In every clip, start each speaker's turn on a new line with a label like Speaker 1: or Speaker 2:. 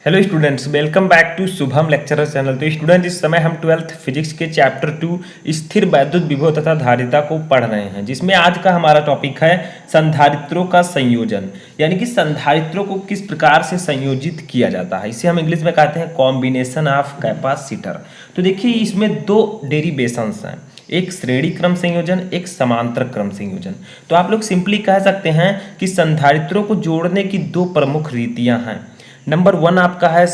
Speaker 1: Hello students, welcome back to Shubham lecturer channel. तो student, इस समय हम 12th फिजिक्स के चैप्टर 2 स्थिर वैद्युत विभव तथा धारिता को पढ़ रहे हैं, जिसमें आज का हमारा टॉपिक है संधारित्रों का संयोजन, यानी कि संधारित्रों को किस प्रकार से संयोजित किया जाता है। इसे हम इंग्लिश में कहते हैं कॉम्बिनेशन ऑफ कैपेसिटर। तो देखिए, इसमें दो डेरिवेशंस हैं, एक श्रेणी क्रम संयोजन, एक समांतर क्रम संयोजन। तो आप लोग सिंपली कह सकते हैं कि संधारित्रों को जोड़ने की दो प्रमुख रीतियां हैं। नंबर 1 आपका है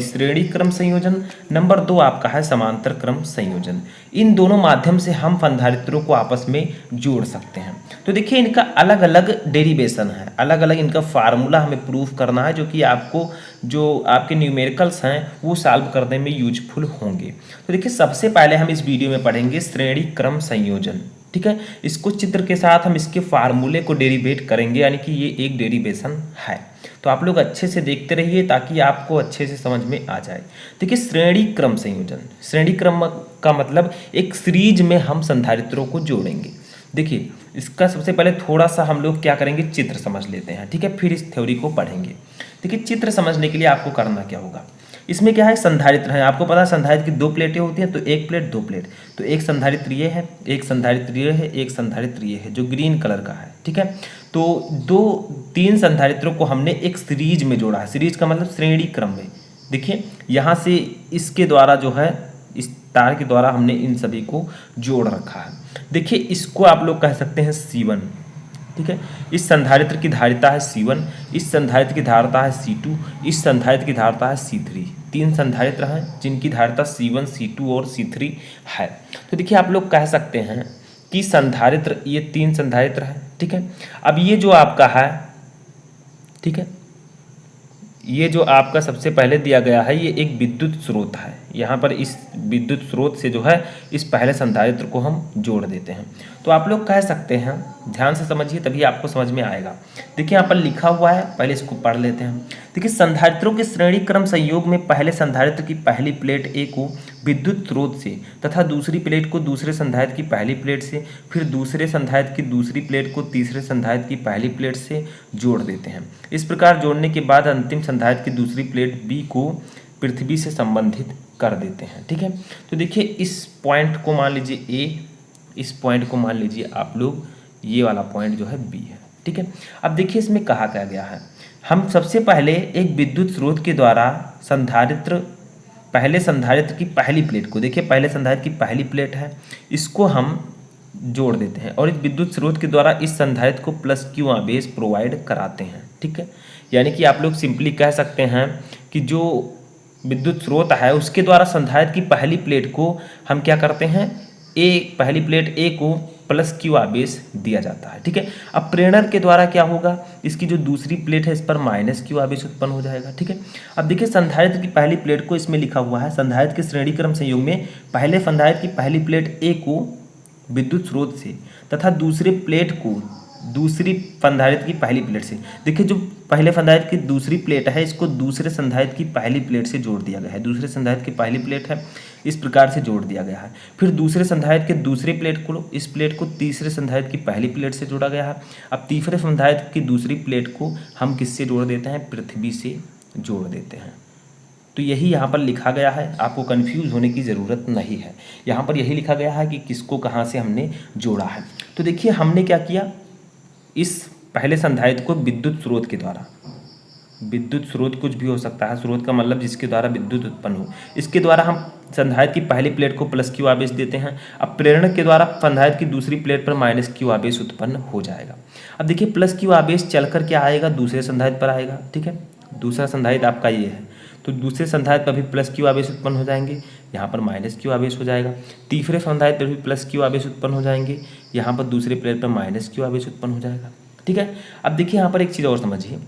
Speaker 1: श्रेणी क्रम संयोजन। नंबर 2 आपका है समांतर क्रम संयोजन। इन दोनों माध्यम से हम संधारित्रों को आपस में जोड़ सकते हैं। तो देखिए, इनका अलग अलग डेरिवेशन है, अलग अलग इनका फार्मूला हमें प्रूफ करना है, जो कि आपको जो आपके न्यूमेरिकल्स हैं वो सॉल्व करने में यूजफुल होंगे। तो देखिए, सबसे पहले हम इस वीडियो में पढ़ेंगे श्रेणी क्रम संयोजन। ठीक है, इसको चित्र के साथ हम इसके फार्मूले को डेरिवेट करेंगे, यानी कि ये एक डेरिवेशन है। तो आप लोग अच्छे से देखते रहिए ताकि आपको अच्छे से समझ में आ जाए। देखिए, श्रेणी क्रम संयोजन, श्रेणी क्रम का मतलब एक सीरीज में हम संधारित्रों को जोड़ेंगे। देखिए, इसका सबसे पहले थोड़ा सा हम लोग क्या करेंगे, चित्र समझ लेते हैं। ठीक है, फिर इस थ्योरी को पढ़ेंगे। देखिए, चित्र समझने के लिए आपको करना क्या होगा, इसमें क्या है, संधारित्र है। आपको पता है संधारित्र की दो प्लेटें होती हैं, तो एक प्लेट दो प्लेट। तो एक संधारित्र ये है, एक संधारित्र ये है, एक संधारित्र ये है, जो ग्रीन कलर का है। ठीक है, तो तीन संधारित्रों को हमने एक सीरीज में जोड़ा है। सीरीज का मतलब श्रेणी क्रम में। देखिए, यहाँ से इसके द्वारा जो है, इस तार के द्वारा हमने इन सभी को जोड़ रखा है। देखिए, इसको आप लोग कह सकते हैं C1। ठीक है, इस संधारित्र की धारिता है C1, इस संधारित्र की धारिता है C2, इस संधारित्र की धारिता है C3। तीन संधारित्र हैं जिनकी धारिता C1, C2 और C3 है। तो देखिए, आप लोग कह सकते हैं कि संधारित्र, ये तीन संधारित्र हैं। ठीक है, अब ये जो आपका है, ठीक है, ये जो आपका सबसे पहले दिया गया है, ये एक विद्युत स्रोत है। यहाँ पर इस विद्युत स्रोत से जो है, इस पहले संधारित्र को हम जोड़ देते हैं। तो आप लोग कह सकते हैं, ध्यान से समझिए तभी आपको समझ में आएगा। देखिए, यहाँ पर लिखा हुआ है, पहले इसको पढ़ लेते हैं। देखिए, संधारित्रों के श्रेणी क्रम संयोग में पहले संधारित्र की पहली प्लेट A को विद्युत स्रोत से तथा दूसरी प्लेट को दूसरे संधारित्र की पहली प्लेट से, फिर दूसरे संधारित्र की दूसरी प्लेट को तीसरे संधारित्र की पहली प्लेट से जोड़ देते हैं। इस प्रकार जोड़ने के बाद अंतिम संधारित्र की दूसरी प्लेट B को पृथ्वी से संबंधित कर देते हैं। ठीक है, तो देखिए, इस पॉइंट को मान लीजिए A, इस पॉइंट को मान लीजिए आप लोग, ये वाला पॉइंट जो है B है। ठीक है, अब देखिए, इसमें कहा क्या गया है, हम सबसे पहले एक विद्युत स्रोत के द्वारा पहले संधारित्र की पहली प्लेट को, देखिए पहले संधारित्र की पहली प्लेट है, इसको हम जोड़ देते हैं और इस विद्युत स्रोत के द्वारा इस संधारित्र को +Q आवेश प्रोवाइड कराते हैं। ठीक है, यानी कि आप लोग सिंपली कह सकते हैं कि जो विद्युत स्रोत है उसके द्वारा संधारित्र की पहली प्लेट को हम क्या करते हैं, पहली प्लेट A को +Q आवेश दिया जाता है। ठीक है, अब प्रेरण के द्वारा क्या होगा, इसकी जो दूसरी प्लेट है इस पर -Q आवेश उत्पन्न हो जाएगा। ठीक है, अब देखिए, संधारित्र की पहली प्लेट को, इसमें लिखा हुआ है संधारित्र के श्रेणी क्रम संयोग में पहले संधारित्र की पहली प्लेट A को विद्युत स्रोत से तथा दूसरे प्लेट को दूसरी संधारित्र की पहली प्लेट से। देखिए, जो पहले संधारित्र की दूसरी प्लेट है, इसको दूसरे संधारित्र की पहली प्लेट से जोड़ दिया गया है। दूसरे संधारित्र की पहली प्लेट है, इस प्रकार से जोड़ दिया गया है। फिर दूसरे संधारित्र के दूसरी प्लेट को, इस प्लेट को तीसरे संधारित्र की पहली प्लेट से जोड़ा गया है। अब तीसरे संधारित्र की दूसरी प्लेट को हम किससे जोड़ देते हैं, पृथ्वी से जोड़ देते हैं। तो यही यहाँ पर लिखा गया है, आपको कंफ्यूज होने की ज़रूरत नहीं है। यहाँ पर यही लिखा गया है कि किसको कहाँ से हमने जोड़ा है। तो देखिए, हमने क्या किया, इस पहले संधारित्र को विद्युत स्रोत के द्वारा, विद्युत स्रोत कुछ भी हो सकता है, स्रोत का मतलब जिसके द्वारा विद्युत उत्पन्न हो, इसके द्वारा हम संधारित्र की पहली प्लेट को +Q आवेश देते हैं। अब प्रेरण के द्वारा संधारित्र की दूसरी प्लेट पर -Q आवेश उत्पन्न हो जाएगा। अब देखिए, +Q आवेश चलकर क्या आएगा, दूसरे संधारित्र पर आएगा। ठीक है, दूसरा संधारित्र आपका ये है, तो दूसरे संधारित्र पर भी +Q आवेश उत्पन्न हो जाएंगे, यहाँ पर -Q आवेश हो जाएगा। तीसरे संधारित्र पर भी +Q आवेश उत्पन्न हो जाएंगे, यहाँ पर दूसरे प्लेट पर -Q आवेश उत्पन्न हो जाएगा। ठीक है, अब देखिए, यहाँ पर एक चीज़ और समझिए,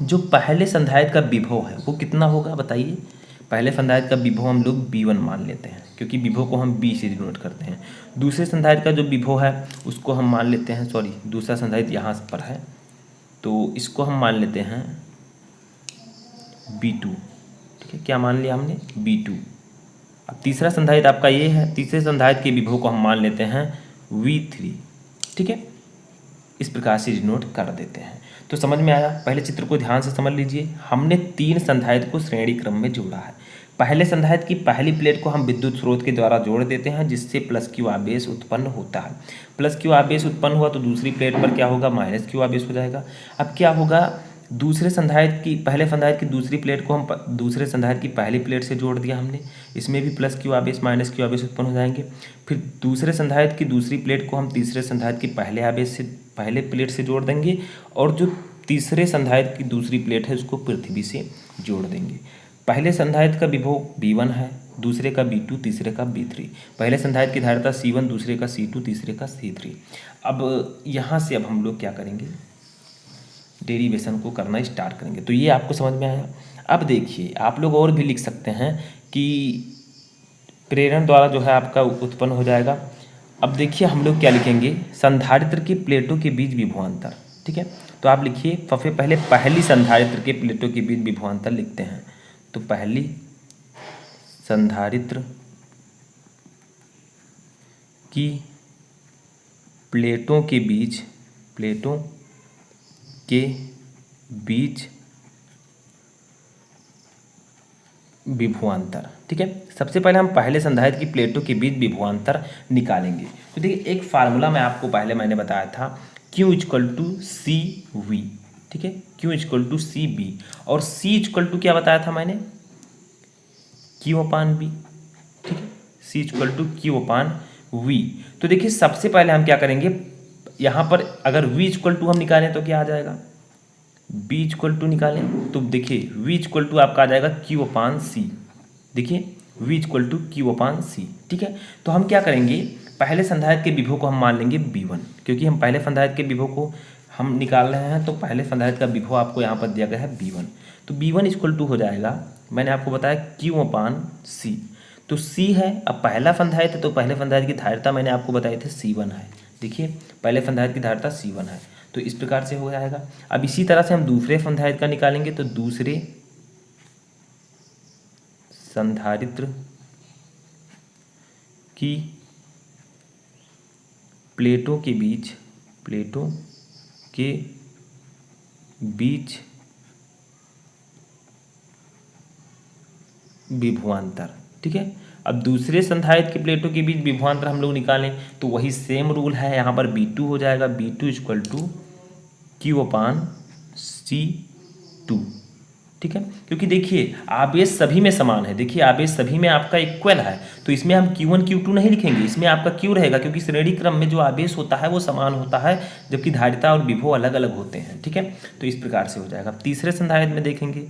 Speaker 1: जो पहले संधारित्र का विभव है वो कितना होगा, बताइए। पहले संधारित्र का विभव हम लोग V1 मान लेते हैं, क्योंकि विभव को हम B से डिनोट करते हैं। दूसरे संधारित्र का जो विभव है उसको हम मान लेते हैं, दूसरा संधारित्र यहाँ पर है, तो इसको हम मान लेते हैं B2। ठीक है, क्या मान लिया हमने, B2। अब तीसरा संधारित्र आपका ये है, तीसरे संधारित्र के विभव को हम मान लेते हैं V3। ठीक है, इस प्रकार से डिनोट कर देते हैं। तो समझ में आया? पहले चित्र को ध्यान से समझ लीजिए। हमने 3 संधारित्र को श्रेणी क्रम में जोड़ा है। पहले संधारित्र की पहली प्लेट को हम विद्युत स्रोत के द्वारा जोड़ देते हैं, जिससे प्लस क्यू आवेश उत्पन्न होता है। प्लस क्यू आवेश उत्पन्न हुआ तो दूसरी प्लेट पर क्या होगा, माइनस क्यू आवेश हो जाएगा। अब क्या होगा, दूसरे संधारित्र की पहले संधारित्र की दूसरी प्लेट को हम दूसरे संधारित्र की पहली प्लेट से जोड़ दिया हमने, इसमें भी प्लस क्यू आवेश माइनस क्यू आवेश उत्पन्न हो जाएंगे। फिर दूसरे संधारित्र की दूसरी प्लेट को हम तीसरे संधारित्र की पहले प्लेट से जोड़ देंगे, और जो तीसरे संधारित्र की दूसरी प्लेट है उसको पृथ्वी से जोड़ देंगे। पहले संधारित्र का विभव V1 है, दूसरे का V2, तीसरे का V3। पहले संधारित्र की धारिता C1, दूसरे का C2, तीसरे का C3। अब यहाँ से अब हम लोग क्या करेंगे, डेरिवेशन को करना स्टार्ट करेंगे। तो ये आपको समझ में आया। अब देखिए, आप लोग और भी लिख सकते हैं कि प्रेरण द्वारा जो है आपका उत्पन्न हो जाएगा। अब देखिए हम लोग क्या लिखेंगे, संधारित्र की प्लेटों के बीच विभवांतर। ठीक है, तो आप लिखिए सबसे पहले पहली संधारित्र के प्लेटों के बीच विभवांतर लिखते हैं। तो पहली संधारित्र की प्लेटों के बीच विभवांतर। ठीक है, सबसे पहले हम पहले संधारित्र की प्लेटों के बीच विभवांतर निकालेंगे। तो देखिए एक फार्मूला मैं आपको पहले मैंने बताया था, Q equal to C V. ठीक है, Q equal to C B, और C इक्वल टू क्या बताया था मैंने, Q अपान बी। ठीक है, C equal to Q upon V. तो देखिए सबसे पहले हम क्या करेंगे, यहाँ पर अगर V इक्वल टू हम निकालें तो क्या आ जाएगा, B इक्वल टू निकालें तो देखिए V इक्वल टू आपका आ जाएगा Q अपान सी। देखिए V इक्वल टू Q अपान सी। ठीक है, तो हम क्या करेंगे, पहले संधारित्र के विभव को हम मान लेंगे V1, क्योंकि हम पहले संधारित्र के विभव को हम निकाल रहे हैं। तो पहले संधारित्र का विभव आपको यहाँ पर दिया गया है V1। तो V1 इक्वल टू हो जाएगा, मैंने आपको बताया Q अपान सी। तो C है, अब पहला संधारित्र, तो पहले संधारित्र की धारिता मैंने आपको बताई थी C1 है। देखिए पहले संधारित्र की धारिता C1 है, तो इस प्रकार से हो जाएगा। अब इसी तरह से हम दूसरे संधारित्र का निकालेंगे। तो दूसरे संधारित्र की प्लेटों के बीच विभवांतर। ठीक है, अब दूसरे संधारित्र की प्लेटों के बीच विभवांतर हम लोग निकालें तो वही सेम रूल है, यहाँ पर B2 हो जाएगा, B2 equal to Q upon C2। ठीक है, क्योंकि देखिए आवेश सभी में समान है। देखिए आवेश सभी में आपका इक्वल है, तो इसमें हम Q1 Q2 नहीं लिखेंगे, इसमें आपका Q रहेगा, क्योंकि श्रेणी क्रम में जो आवेश होता है वो समान होता है, जबकि धारिता और विभव अलग अलग होते हैं। ठीक है, तो इस प्रकार से हो जाएगा। तीसरे संधारित्र में देखेंगे,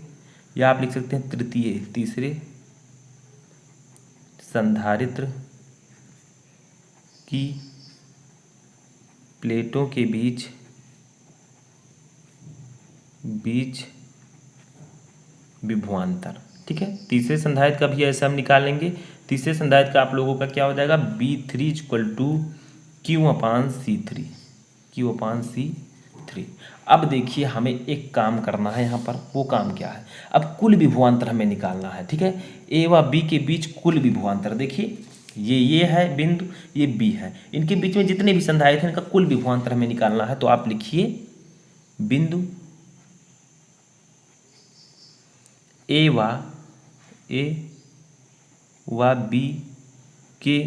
Speaker 1: या आप लिख सकते हैं तीसरे संधारित्र की प्लेटों के बीच विभवांतर। ठीक है, तीसरे संधारित्र का भी ऐसा हम निकाल लेंगे। तीसरे संधारित्र का आप लोगों का क्या हो जाएगा, B3 equal to Q upon C3, Q upon C3। अब देखिए हमें एक काम करना है यहाँ पर, वो काम क्या है, अब कुल विभवांतर हमें निकालना है। ठीक है, A व B के बीच कुल विभवांतर। देखिए ये है बिंदु, ये B है, इनके बीच में जितने भी संधारित्र हैं इनका कुल विभवांतर हमें निकालना है। तो आप लिखिए बिंदु A व B के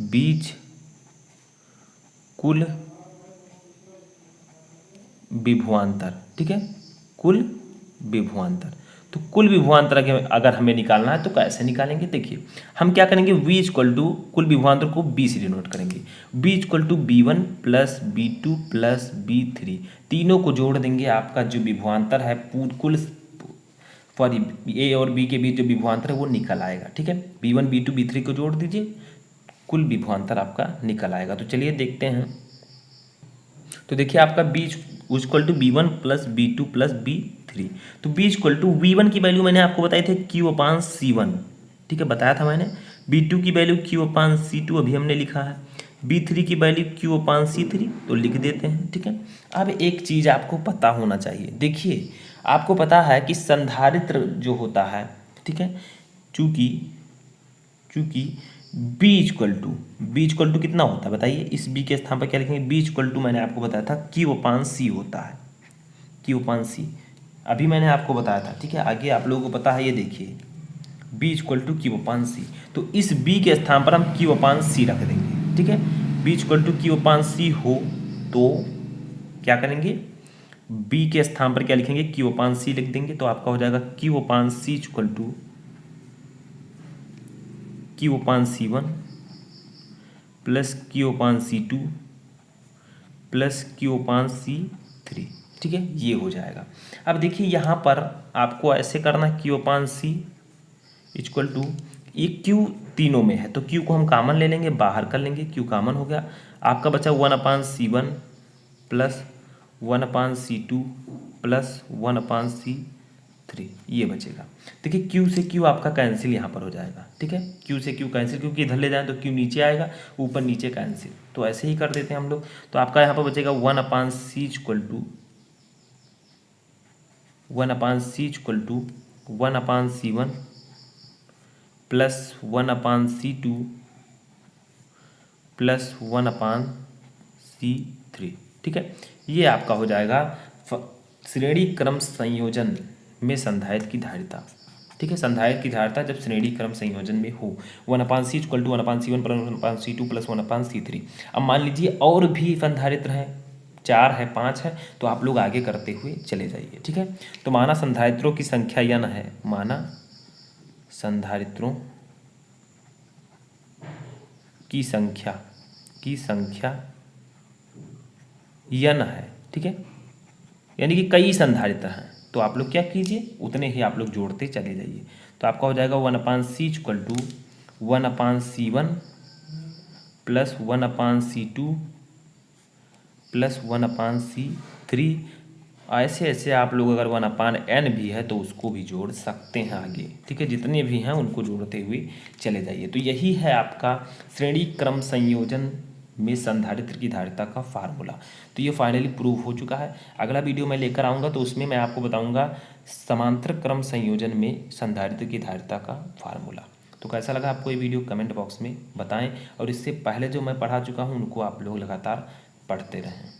Speaker 1: बीच कुल विभवांतर। ठीक है, कुल विभवांतर। तो कुल विभवांतर के अगर हमें निकालना है तो कैसे निकालेंगे, देखिए हम क्या करेंगे, V इक्वल टू कुल विभवांतर को B से डिनोट करेंगे। B equal to B1 plus B2 plus B3, तीनों को जोड़ देंगे, आपका जो विभवांतर है कुल A और B के बीच जो विभवांतर है वो निकल आएगा। ठीक है, B1 B2 B3 को जोड़ दीजिए, कुल विभवांतर आपका निकल आएगा। तो चलिए देखते हैं। तो देखिए आपका B equal to B1 plus B2 plus B3। तो B इक्वल टू V1 की वैल्यू मैंने आपको बताई थी Q अपान C1। ठीक है, बताया था मैंने। B2 की वैल्यू Q अपान C2 अभी हमने लिखा है। B3 की वैल्यू Q अपान C3 तो लिख देते हैं। ठीक है, अब एक चीज़ आपको पता होना चाहिए। देखिए आपको पता है कि संधारित्र जो होता है, ठीक है, चूँकि बी इक्वल टू कितना होता है बताइए। इस बी के स्थान पर क्या लिखेंगे, बी इक्वल टू मैंने आपको बताया था क्यू अपान सी होता है, क्यू अपान सी अभी मैंने आपको बताया था, ठीक है। आगे आप लोगों को पता है, ये देखिए B equal to Q upon सी, तो इस बी के स्थान पर हम क्यू अपान सी रख देंगे, ठीक है। B equal to Q upon सी हो तो क्या करेंगे, बी के स्थान पर क्या लिखेंगे, क्यू अपान सी लिख देंगे, तो आपका हो जाएगा Q upon C equal to Q upon C one plus Q upon C two plus Q upon C three, ठीक है, ये हो जाएगा। अब देखिए यहाँ पर आपको ऐसे करना, Q upon C equal to, ये क्यू तीनों में है तो क्यू को हम कॉमन ले लेंगे, बाहर कर लेंगे, क्यू कॉमन हो गया, आपका बचा 1/C1 plus 1/C2 plus 1/C3, ये बचेगा। देखिए क्यू से क्यू आपका कैंसिल यहाँ पर हो जाएगा, ठीक है, क्यू से क्यू कैंसिल, क्योंकि इधर ले जाएं तो क्यू नीचे आएगा, ऊपर नीचे कैंसिल, तो ऐसे ही कर देते हैं हम लोग। तो आपका यहाँ पर बचेगा 1/C equal to 1/C1 plus 1/C2 plus 1/C3, ठीक है। ये आपका हो जाएगा श्रेणी क्रम संयोजन में संधारित्र की धारिता, ठीक है। संधारित्र की धारिता जब श्रेणी क्रम संयोजन में हो, 1/C equal to 1/C1 plus 1/C2 plus 1/C3। अब मान लीजिए और भी संधारित्र हैं, 4 है 5 है, तो आप लोग आगे करते हुए चले जाइए, ठीक है। तो माना संधारित्रों की संख्या n है, माना संधारित्रों की संख्या n है, ठीक है, यानी कि कई संधारित्र हैं, तो आप लोग क्या कीजिए, उतने ही आप लोग जोड़ते चले जाइए। तो आपका हो जाएगा 1/C equal to 1/C1 plus 1/C2 plus 1/C3। ऐसे ऐसे आप लोग अगर 1/n भी है तो उसको भी जोड़ सकते हैं आगे, ठीक है, जितने भी हैं उनको जोड़ते हुए चले जाइए। तो यही है आपका श्रेणी क्रम संयोजन में संधारित्र की धारिता का फार्मूला। तो ये फाइनली प्रूव हो चुका है। अगला वीडियो मैं लेकर आऊँगा तो उसमें मैं आपको बताऊँगा समांतर क्रम संयोजन में संधारित्र की धारिता का फार्मूला। तो कैसा लगा आपको ये वीडियो, कमेंट बॉक्स में बताएं, और इससे पहले जो मैं पढ़ा चुका हूँ उनको आप लोग लगातार पढ़ते रहें।